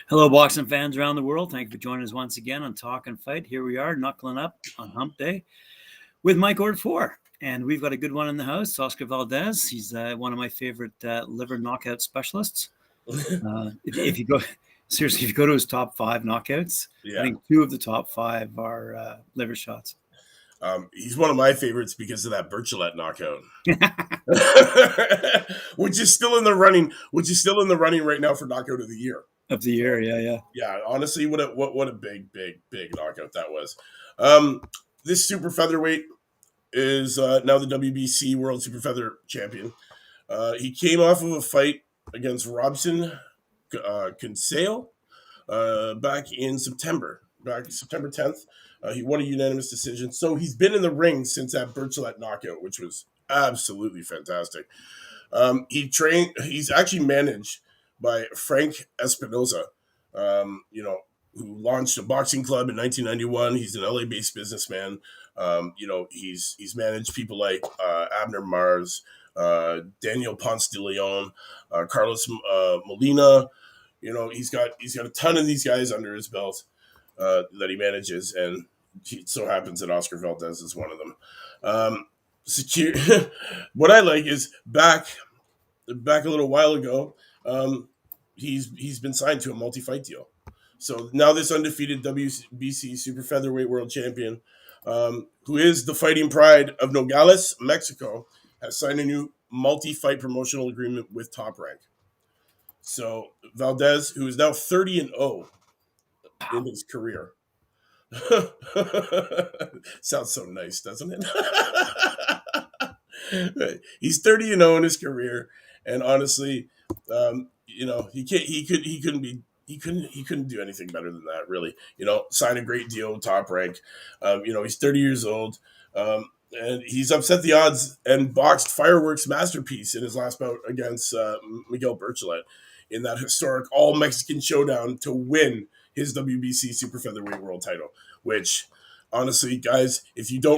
Hello, boxing fans around the world. Thank you for joining us once again on Talk and Fight. Here we are, knuckling up on Hump Day with Mike Order 4. And we've got a good one in the house, Óscar Valdez. He's one of my favorite liver knockout specialists. If you go to his top 5 knockouts, I think 2 of the top 5 are liver shots. He's one of my favorites because of that Berchelt knockout, which is still in the running right now for knockout of the year. Of the year, yeah. Yeah, honestly, what a big knockout that was. This super featherweight is now the WBC World Super Feather Champion. He came off of a fight against Robson Kinsale back September 10th. He won a unanimous decision. So he's been in the ring since that Berchelt knockout, which was absolutely fantastic. He's actually managed by Frank Espinoza, who launched a boxing club in 1991. He's an LA-based businessman. He's managed people like Abner Mars, Daniel Ponce de Leon, Carlos Molina. He's got a ton of these guys under his belt that he manages, and it so happens that Óscar Valdez is one of them. What I like is back a little while ago, he's been signed to a multi-fight deal. So now this undefeated WBC super featherweight world champion, who is the fighting pride of Nogales, Mexico, has signed a new multi-fight promotional agreement with Top Rank. So Valdez, who is now 30-0 in his career. Sounds so nice, doesn't it? He's 30-0 in his career, and honestly, he couldn't do anything better than that, really. Sign a great deal with Top Rank. He's 30 years old, and he's upset the odds and boxed Fireworks Masterpiece in his last bout against Miguel Berchelt in that historic all-Mexican showdown to win his WBC Super Featherweight World title, which, honestly, guys, if you do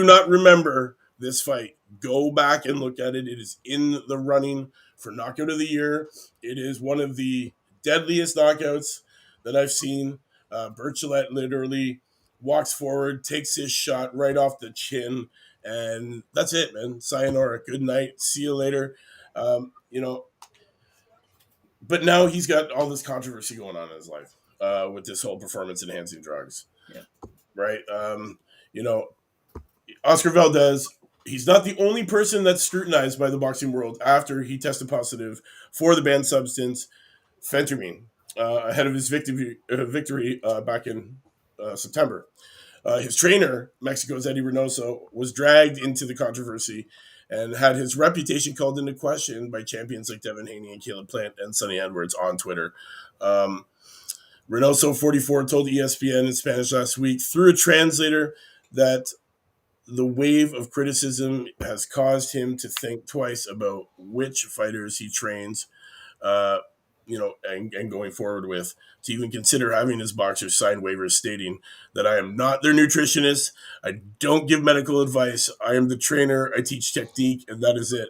not remember this fight, go back and look at it. It is in the running for knockout of the year. It is one of the deadliest knockouts that I've seen. Berchelt literally walks forward, takes his shot right off the chin, and that's it, man. Sayonara, good night, see you later. But now he's got all this controversy going on in his life with this whole performance-enhancing drugs. Yeah. Right? Óscar Valdez, he's not the only person that's scrutinized by the boxing world after he tested positive for the banned substance phentermine ahead of his victory back in September. His trainer, Mexico's Eddie Reynoso, was dragged into the controversy and had his reputation called into question by champions like Devin Haney and Caleb Plant and Sonny Edwards on Twitter. Reynoso, 44, told ESPN in Spanish last week through a translator that the wave of criticism has caused him to think twice about which fighters he trains, and going forward with, to even consider having his boxers sign waivers stating that I am not their nutritionist, I don't give medical advice, I am the trainer, I teach technique, and that is it.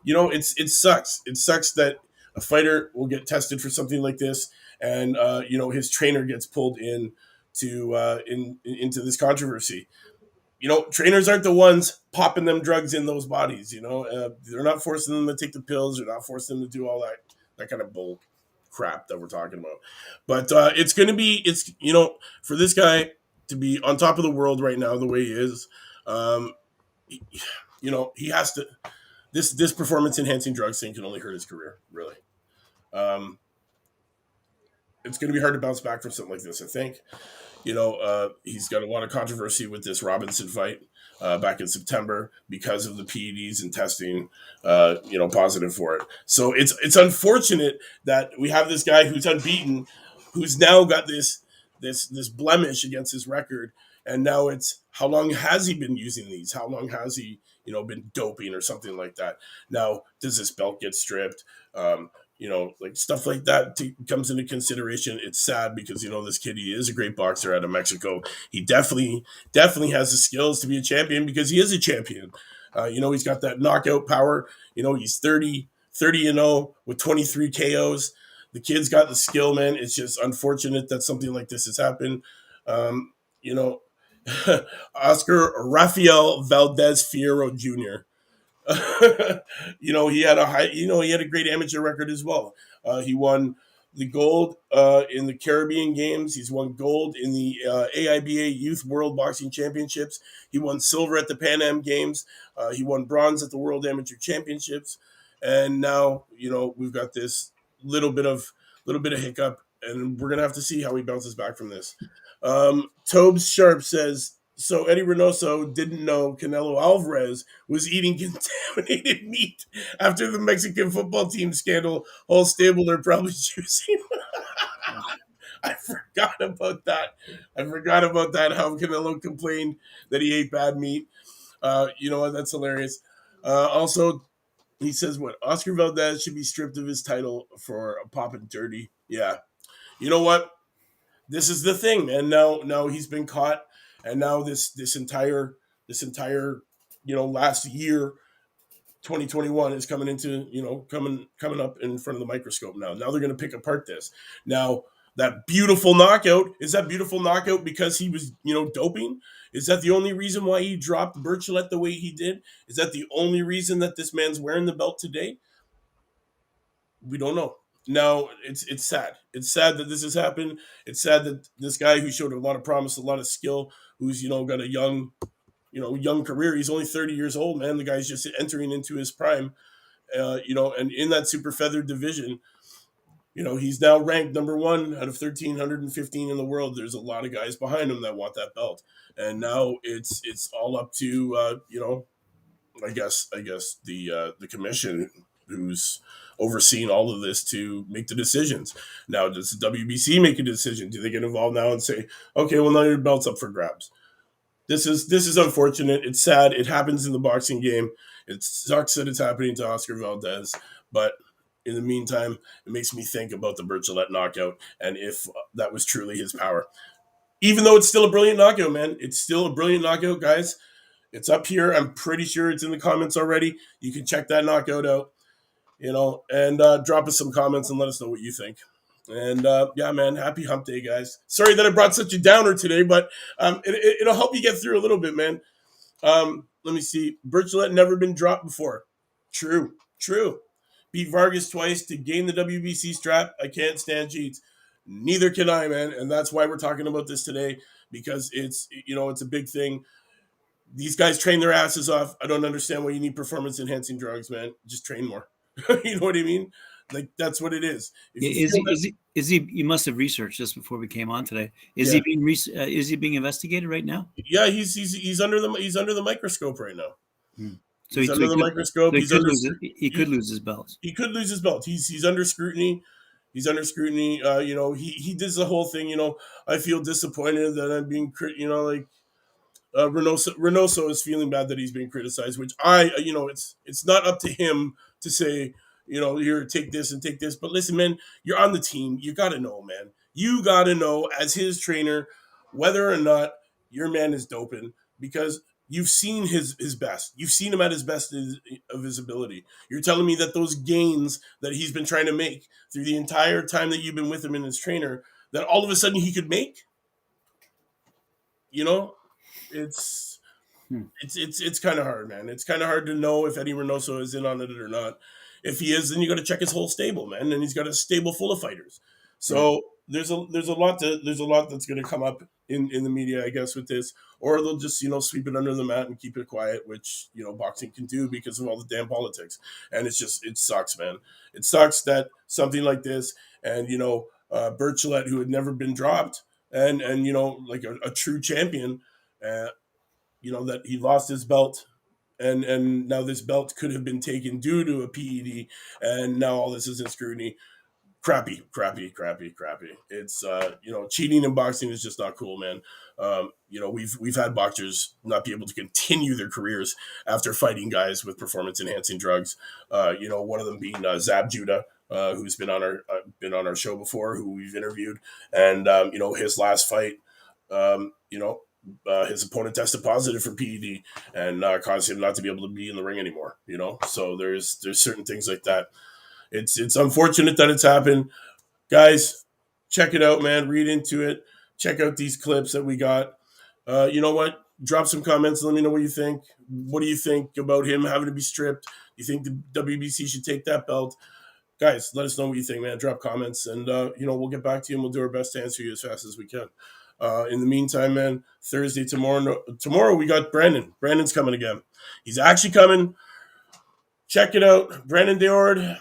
It sucks. It sucks that a fighter will get tested for something like this, and his trainer gets pulled into this controversy. Trainers aren't the ones popping them drugs in those bodies. They're not forcing them to take the pills. They're not forcing them to do all that kind of bull crap that we're talking about. But it's going to be, for this guy to be on top of the world right now the way he is, he has to, this performance enhancing drugs thing can only hurt his career, really. It's going to be hard to bounce back from something like this, I think. He's got a lot of controversy with this Robinson fight back in September because of the PEDs and testing, positive for it. So it's unfortunate that we have this guy who's unbeaten, who's now got this blemish against his record, and now it's how long has he been using these? How long has he, been doping or something like that? Now, does this belt get stripped? like stuff like that comes into consideration. It's sad because this kid, he is a great boxer out of Mexico. He definitely has the skills to be a champion because he is a champion. He's got that knockout power. He's 30-0 with 23 KOs. The kid's got the skill, man. It's just unfortunate that something like this has happened. Um, you know, Oscar Rafael Valdez Fierro Jr. He had a great amateur record as well. He won the gold in the Caribbean Games. He's won gold in the AIBA Youth World Boxing Championships. He won silver at the Pan Am Games. He won bronze at the World Amateur Championships. And now, we've got this little bit of hiccup, and we're gonna have to see how he bounces back from this. Tobes Sharp says, so Eddie Reynoso didn't know Canelo Alvarez was eating contaminated meat after the Mexican football team scandal. Whole stable are probably choosing. I forgot about that. How Canelo complained that he ate bad meat. You know what? That's hilarious. Also, he says what Oscar Valdez should be stripped of his title for popping dirty. Yeah. You know what? This is the thing, man. Now he's been caught, and now this entire last year, 2021 is coming into coming up in front of the microscope. Now they're going to pick apart this. Now that beautiful knockout, is that beautiful knockout because he was doping? Is that the only reason why he dropped Birchlet the way he did? Is that the only reason that this man's wearing the belt today? We don't know. Now it's sad. It's sad that this has happened. It's sad that this guy who showed a lot of promise, a lot of skill, who's got a young career. He's only 30 years old, man. The guy's just entering into his prime. And in that super feather division, he's now ranked number one out of 1,315 in the world. There's a lot of guys behind him that want that belt, and now it's all up to I guess the commission who's overseeing all of this to make the decisions. Now, does the WBC make a decision? Do they get involved now and say, okay, well, now your belt's up for grabs? This is unfortunate. It's sad. It happens in the boxing game. It sucks that it's happening to Oscar Valdez, but in the meantime, it makes me think about the Birchlet knockout and if that was truly his power. Even though it's still a brilliant knockout, man. It's still a brilliant knockout, guys. It's up here. I'm pretty sure it's in the comments already. You can check that knockout out, and drop us some comments and let us know what you think. And yeah, man, happy hump day, guys. Sorry that I brought such a downer today, but it'll help you get through a little bit, man. Let me see. Birchlet never been dropped before. True. Beat Vargas twice to gain the WBC strap. I can't stand cheats. Neither can I, man. And that's why we're talking about this today, because it's a big thing. These guys train their asses off. I don't understand why you need performance enhancing drugs, man. Just train more. You know what I mean? Like, that's what it is. Is he? You must have researched this before we came on today. Is he being investigated right now? Yeah, he's under the microscope right now. So he's under the microscope. He could lose his belt. He could lose his belt. He's under scrutiny. He's under scrutiny. He does the whole thing. I feel disappointed that I'm being, Reynoso is feeling bad that he's being criticized, which it's not up to him to say, here, take this and take this. But listen, man, you're on the team. You got to know, man. You got to know as his trainer whether or not your man is doping, because you've seen his best. You've seen him at his best of his ability. You're telling me that those gains that he's been trying to make through the entire time that you've been with him and his trainer, that all of a sudden he could make? It's kind of hard, man. It's kind of hard to know if Eddie Reynoso is in on it or not. If he is, then you got to check his whole stable, man. And he's got a stable full of fighters. So there's a lot that's going to come up in the media, I guess, with this, or they'll just sweep it under the mat and keep it quiet, which boxing can do because of all the damn politics. And it sucks, man. It sucks that something like this, and Birchlet, who had never been dropped, and like a true champion, that he lost his belt, and now this belt could have been taken due to a PED, and now all this is in scrutiny. Crappy. It's cheating in boxing is just not cool, man. We've had boxers not be able to continue their careers after fighting guys with performance enhancing drugs. One of them being Zab Judah, who's been on our show before, who we've interviewed, and his last fight, his opponent tested positive for PED and caused him not to be able to be in the ring anymore. So there's certain things like that. It's unfortunate that it's happened, guys. Check it out, man. Read into it. Check out these clips that we got. You know what? Drop some comments and let me know what you think. What do you think about him having to be stripped? Do you think the WBC should take that belt? Guys, let us know what you think, man. Drop comments, and we'll get back to you, and we'll do our best to answer you as fast as we can. In the meantime, man, Thursday, tomorrow we got Brandon. Brandon's coming again. He's actually coming. Check it out, Brandon Deord.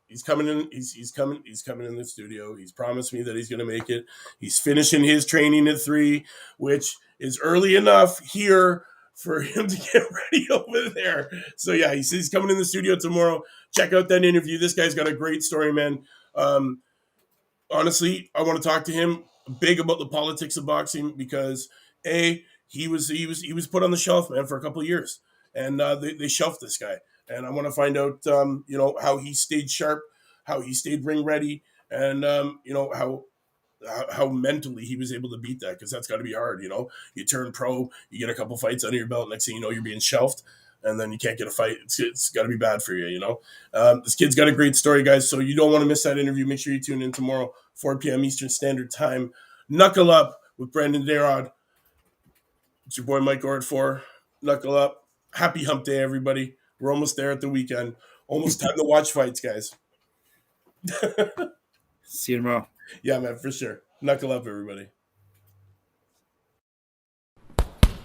He's coming in. He's coming in the studio. He's promised me that he's going to make it. He's finishing his training at 3, which is early enough here for him to get ready over there. So yeah, he's coming in the studio tomorrow. Check out that interview. This guy's got a great story, man. Honestly, I want to talk to him big about the politics of boxing because he was put on the shelf, man, for a couple of years, and they shelved this guy. And I want to find out, how he stayed sharp, how he stayed ring ready, and how mentally he was able to beat that, because that's got to be hard. You turn pro, you get a couple fights under your belt, next thing you know, you're being shelved, and then you can't get a fight. It's got to be bad for you. This kid's got a great story, guys. So you don't want to miss that interview. Make sure you tune in tomorrow, 4 p.m. Eastern Standard Time. Knuckle Up with Brandon Deord. It's your boy Mike Ord 4. Knuckle Up. Happy Hump Day, everybody. We're almost there at the weekend. Almost time to watch fights, guys. See you tomorrow. Yeah, man, for sure. Knuckle up, everybody.